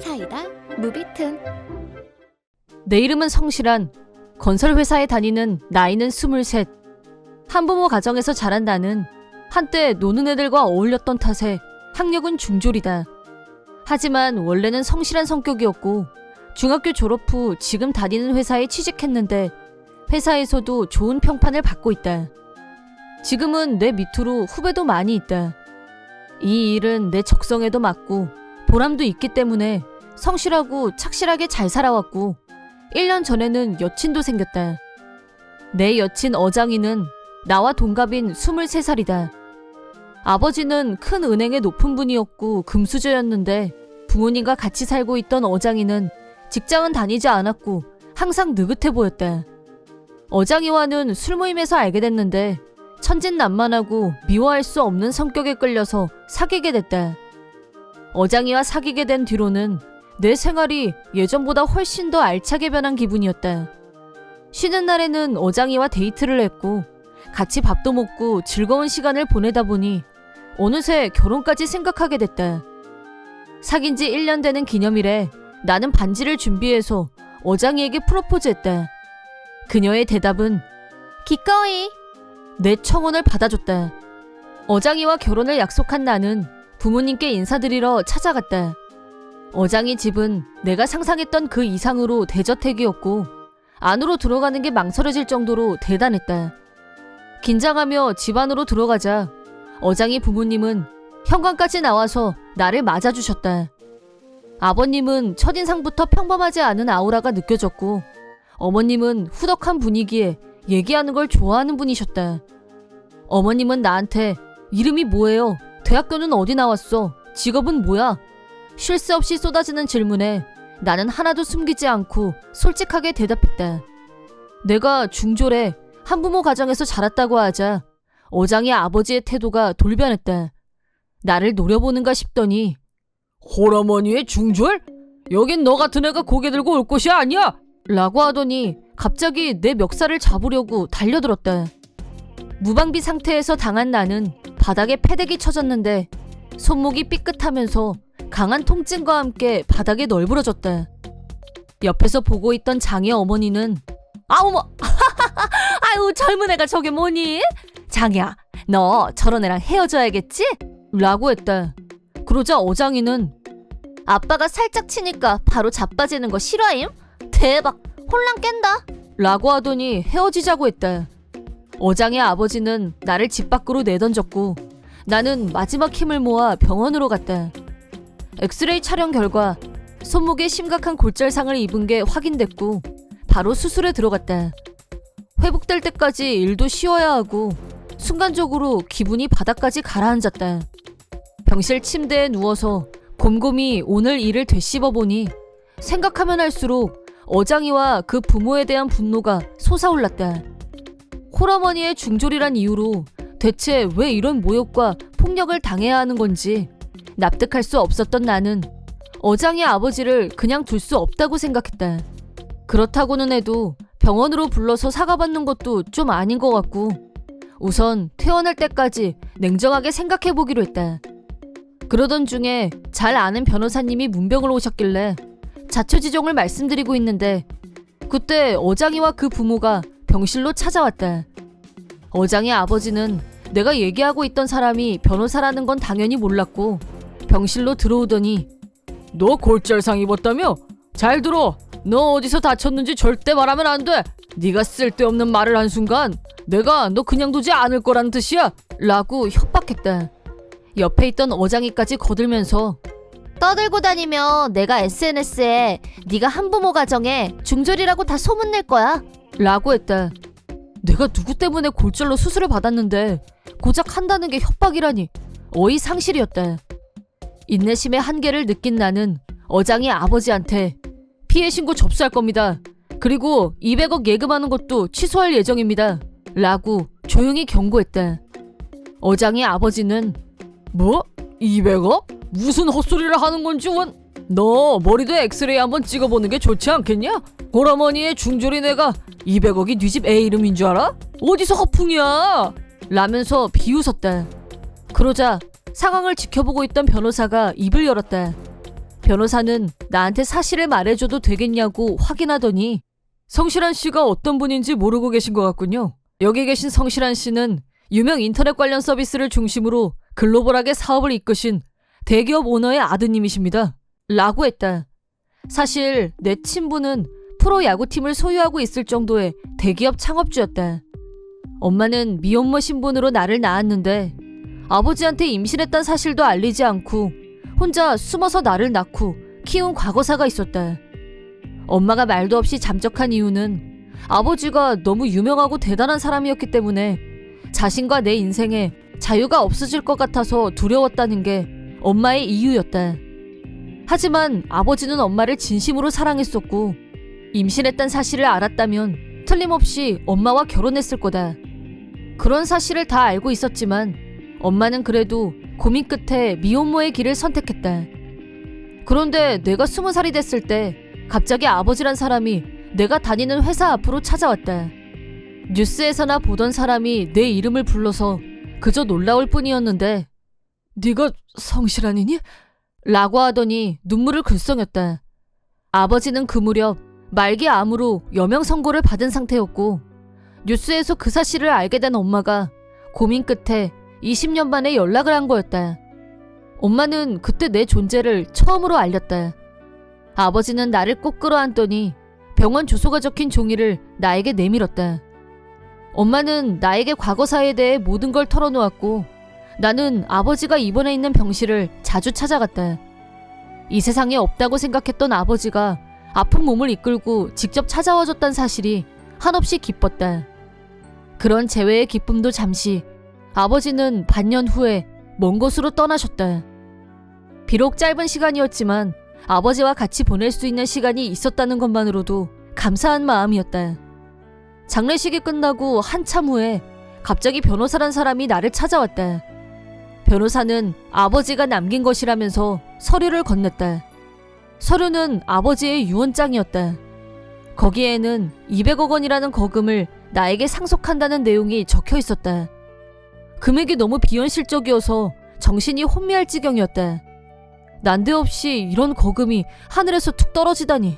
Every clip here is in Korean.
사이다 무비튼. 내 이름은 성실한, 건설회사에 다니는 나이는 23. 한부모 가정에서 자란 나는 한때 노는 애들과 어울렸던 탓에 학력은 중졸이다. 하지만 원래는 성실한 성격이었고 중학교 졸업 후 지금 다니는 회사에 취직했는데 회사에서도 좋은 평판을 받고 있다. 지금은 내 밑으로 후배도 많이 있다. 이 일은 내 적성에도 맞고 보람도 있기 때문에 성실하고 착실하게 잘 살아왔고 1년 전에는 여친도 생겼다. 내 여친 어장이는 나와 동갑인 23살이다. 아버지는 큰 은행의 높은 분이었고 금수저였는데 부모님과 같이 살고 있던 어장이는 직장은 다니지 않았고 항상 느긋해 보였다. 어장이와는 술 모임에서 알게 됐는데 천진난만하고 미워할 수 없는 성격에 끌려서 사귀게 됐다. 어장이와 사귀게 된 뒤로는 내 생활이 예전보다 훨씬 더 알차게 변한 기분이었다. 쉬는 날에는 어장이와 데이트를 했고 같이 밥도 먹고 즐거운 시간을 보내다 보니 어느새 결혼까지 생각하게 됐다. 사귄 지 1년 되는 기념일에 나는 반지를 준비해서 어장이에게 프로포즈했다. 그녀의 대답은 기꺼이 내 청혼을 받아줬다. 어장이와 결혼을 약속한 나는 부모님께 인사드리러 찾아갔다. 어장이 집은 내가 상상했던 그 이상으로 대저택이었고 안으로 들어가는 게 망설여질 정도로 대단했다. 긴장하며 집 안으로 들어가자 어장이 부모님은 현관까지 나와서 나를 맞아주셨다. 아버님은 첫인상부터 평범하지 않은 아우라가 느껴졌고 어머님은 후덕한 분위기에 얘기하는 걸 좋아하는 분이셨다. 어머님은 나한테 이름이 뭐예요? 대학교는 어디 나왔어? 직업은 뭐야? 쉴 새 없이 쏟아지는 질문에 나는 하나도 숨기지 않고 솔직하게 대답했다. 내가 중졸에 한부모 가정에서 자랐다고 하자 어장이 아버지의 태도가 돌변했다. 나를 노려보는가 싶더니 홀어머니의 중졸? 여긴 너 같은 애가 고개 들고 올 곳이 아니야! 라고 하더니 갑자기 내 멱살을 잡으려고 달려들었다. 무방비 상태에서 당한 나는 바닥에 패대기 쳐졌는데 손목이 삐끗하면서 강한 통증과 함께 바닥에 널브러졌다. 옆에서 보고 있던 장의 어머니는 어머 아유 젊은 애가 저게 뭐니? 장이야 너 저런 애랑 헤어져야겠지? 라고 했다. 그러자 어장이는 아빠가 살짝 치니까 바로 자빠지는 거 실화임? 대박 혼란 깬다 라고 하더니 헤어지자고 했다. 어장의 아버지는 나를 집 밖으로 내던졌고 나는 마지막 힘을 모아 병원으로 갔다. 엑스레이 촬영 결과 손목에 심각한 골절상을 입은 게 확인됐고 바로 수술에 들어갔다. 회복될 때까지 일도 쉬어야 하고 순간적으로 기분이 바닥까지 가라앉았다. 병실 침대에 누워서 곰곰이 오늘 일을 되씹어보니 생각하면 할수록 어장이와 그 부모에 대한 분노가 솟아올랐다. 홀어머니의 중졸이란 이유로 대체 왜 이런 모욕과 폭력을 당해야 하는 건지 납득할 수 없었던 나는 어장의 아버지를 그냥 둘 수 없다고 생각했다. 그렇다고는 해도 병원으로 불러서 사과받는 것도 좀 아닌 것 같고 우선 퇴원할 때까지 냉정하게 생각해보기로 했다. 그러던 중에 잘 아는 변호사님이 문병을 오셨길래 자초지종을 말씀드리고 있는데 그때 어장이와 그 부모가 병실로 찾아왔다. 어장의 아버지는 내가 얘기하고 있던 사람이 변호사라는 건 당연히 몰랐고 병실로 들어오더니 너 골절상 입었다며? 잘 들어. 너 어디서 다쳤는지 절대 말하면 안 돼. 네가 쓸데없는 말을 한 순간 내가 너 그냥 두지 않을 거라는 뜻이야. 라고 협박했다. 옆에 있던 어장이까지 거들면서 떠들고 다니면 내가 SNS에 네가 한부모 가정에 중졸이라고 다 소문낼 거야. 라고 했다. 내가 누구 때문에 골절로 수술을 받았는데 고작 한다는 게 협박이라니 어이상실이었다. 인내심의 한계를 느낀 나는 어장이 아버지한테 피해 신고 접수할 겁니다. 그리고 200억 예금하는 것도 취소할 예정입니다. 라고 조용히 경고했다. 어장이 아버지는 뭐? 200억? 무슨 헛소리를 하는 건지 너 머리도 엑스레이 한번 찍어보는 게 좋지 않겠냐? 홀어머니의 중졸인 애가 200억이 네 집 애 이름인 줄 알아? 어디서 허풍이야? 라면서 비웃었다. 그러자 상황을 지켜보고 있던 변호사가 입을 열었다. 변호사는 나한테 사실을 말해줘도 되겠냐고 확인하더니 성실한 씨가 어떤 분인지 모르고 계신 것 같군요. 여기 계신 성실한 씨는 유명 인터넷 관련 서비스를 중심으로 글로벌하게 사업을 이끄신 대기업 오너의 아드님이십니다. 라고 했다. 사실 내 친부는 프로야구팀을 소유하고 있을 정도의 대기업 창업주였다. 엄마는 미혼모 신분으로 나를 낳았는데 아버지한테 임신했다는 사실도 알리지 않고 혼자 숨어서 나를 낳고 키운 과거사가 있었다. 엄마가 말도 없이 잠적한 이유는 아버지가 너무 유명하고 대단한 사람이었기 때문에 자신과 내 인생에 자유가 없어질 것 같아서 두려웠다는 게 엄마의 이유였다. 하지만 아버지는 엄마를 진심으로 사랑했었고 임신했다는 사실을 알았다면 틀림없이 엄마와 결혼했을 거다. 그런 사실을 다 알고 있었지만 엄마는 그래도 고민 끝에 미혼모의 길을 선택했다. 그런데 내가 20살이 됐을 때 갑자기 아버지란 사람이 내가 다니는 회사 앞으로 찾아왔다. 뉴스에서나 보던 사람이 내 이름을 불러서 그저 놀라울 뿐이었는데 네가 성실한이니? 라고 하더니 눈물을 글썽였다. 아버지는 그 무렵 말기 암으로 여명 선고를 받은 상태였고 뉴스에서 그 사실을 알게 된 엄마가 고민 끝에 20년 만에 연락을 한 거였다. 엄마는 그때 내 존재를 처음으로 알렸다. 아버지는 나를 꼭 끌어안더니 병원 주소가 적힌 종이를 나에게 내밀었다. 엄마는 나에게 과거사에 대해 모든 걸 털어놓았고 나는 아버지가 입원해 있는 병실을 자주 찾아갔다. 이 세상에 없다고 생각했던 아버지가 아픈 몸을 이끌고 직접 찾아와줬다는 사실이 한없이 기뻤다. 그런 재회의 기쁨도 잠시 아버지는 반년 후에 먼 곳으로 떠나셨다. 비록 짧은 시간이었지만 아버지와 같이 보낼 수 있는 시간이 있었다는 것만으로도 감사한 마음이었다. 장례식이 끝나고 한참 후에 갑자기 변호사란 사람이 나를 찾아왔다. 변호사는 아버지가 남긴 것이라면서 서류를 건넸다. 서류는 아버지의 유언장이었다. 거기에는 200억 원이라는 거금을 나에게 상속한다는 내용이 적혀 있었다. 금액이 너무 비현실적이어서 정신이 혼미할 지경이었다. 난데없이 이런 거금이 하늘에서 툭 떨어지다니.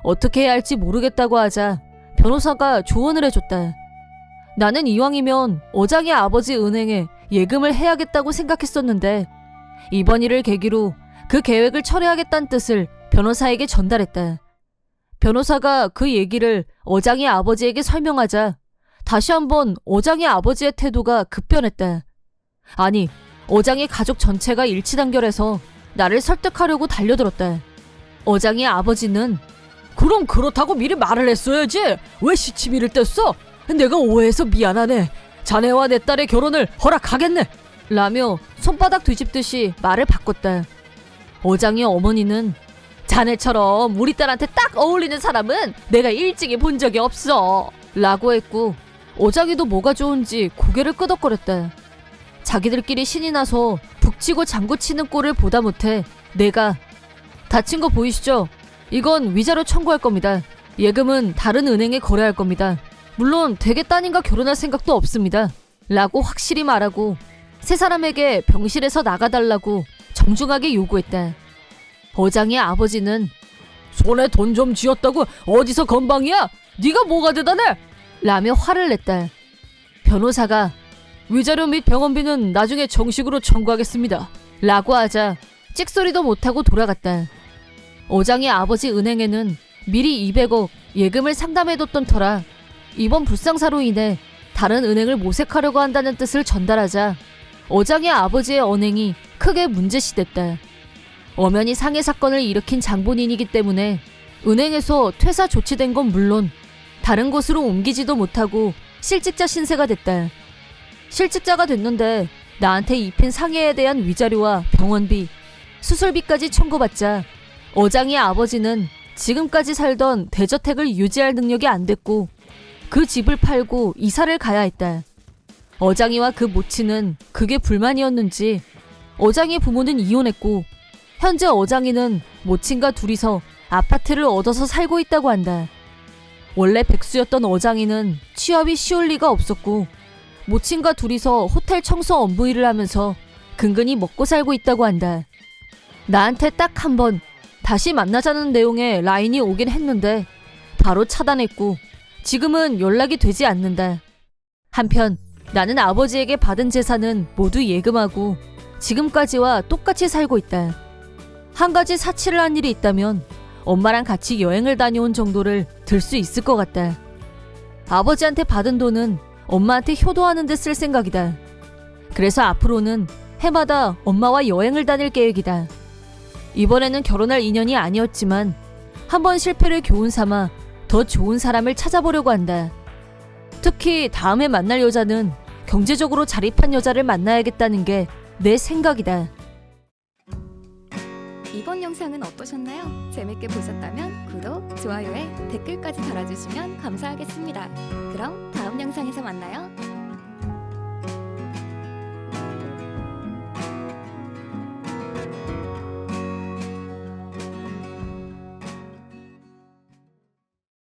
어떻게 해야 할지 모르겠다고 하자 변호사가 조언을 해줬다. 나는 이왕이면 어장의 아버지 은행에 예금을 해야겠다고 생각했었는데 이번 일을 계기로 그 계획을 철회하겠다는 뜻을 변호사에게 전달했다. 변호사가 그 얘기를 어장의 아버지에게 설명하자 다시 한번 어장의 아버지의 태도가 급변했다. 아니, 어장의 가족 전체가 일치단결해서 나를 설득하려고 달려들었다. 어장의 아버지는 그럼 그렇다고 미리 말을 했어야지. 왜 시치미를 뗐어? 내가 오해해서 미안하네. 자네와 내 딸의 결혼을 허락하겠네. 라며 손바닥 뒤집듯이 말을 바꿨다. 어장의 어머니는 자네처럼 우리 딸한테 딱 어울리는 사람은 내가 일찍이 본 적이 없어. 라고 했고 어장이도 뭐가 좋은지 고개를 끄덕거렸다. 자기들끼리 신이 나서 북치고 장구치는 꼴을 보다 못해 내가 다친 거 보이시죠? 이건 위자료 청구할 겁니다. 예금은 다른 은행에 거래할 겁니다. 물론 댁의 따님과 결혼할 생각도 없습니다. 라고 확실히 말하고 세 사람에게 병실에서 나가달라고 정중하게 요구했다. 어장의 아버지는 손에 돈 좀 쥐었다고 어디서 건방이야? 네가 뭐가 대단해? 라며 화를 냈다. 변호사가 위자료 및 병원비는 나중에 정식으로 청구하겠습니다. 라고 하자 찍소리도 못하고 돌아갔다. 어장의 아버지 은행에는 미리 200억 예금을 상담해뒀던 터라 이번 불상사로 인해 다른 은행을 모색하려고 한다는 뜻을 전달하자 어장의 아버지의 언행이 크게 문제시됐다. 엄연히 상해 사건을 일으킨 장본인이기 때문에 은행에서 퇴사 조치된 건 물론 다른 곳으로 옮기지도 못하고 실직자 신세가 됐다. 실직자가 됐는데 나한테 입힌 상해에 대한 위자료와 병원비, 수술비까지 청구받자 어장의 아버지는 지금까지 살던 대저택을 유지할 능력이 안 됐고 그 집을 팔고 이사를 가야 했다. 어장이와 그 모친은 그게 불만이었는지 어장이 부모는 이혼했고 현재 어장이는 모친과 둘이서 아파트를 얻어서 살고 있다고 한다. 원래 백수였던 어장이는 취업이 쉬울 리가 없었고 모친과 둘이서 호텔 청소 업무 일을 하면서 근근히 먹고 살고 있다고 한다. 나한테 딱 한 번 다시 만나자는 내용의 라인이 오긴 했는데 바로 차단했고 지금은 연락이 되지 않는다. 한편 나는 아버지에게 받은 재산은 모두 예금하고 지금까지와 똑같이 살고 있다. 한 가지 사치를 한 일이 있다면 엄마랑 같이 여행을 다녀온 정도를 들 수 있을 것 같다. 아버지한테 받은 돈은 엄마한테 효도하는 데 쓸 생각이다. 그래서 앞으로는 해마다 엄마와 여행을 다닐 계획이다. 이번에는 결혼할 인연이 아니었지만 한번 실패를 교훈 삼아 더 좋은 사람을 찾아보려고 한다. 특히 다음에 만날 여자는 경제적으로 자립한 여자를 만나야겠다는 게 내 생각이다. 이번 영상은 어떠셨나요? 재밌게 보셨다면 구독, 좋아요에 댓글까지 달아주시면 감사하겠습니다. 그럼 다음 영상에서 만나요.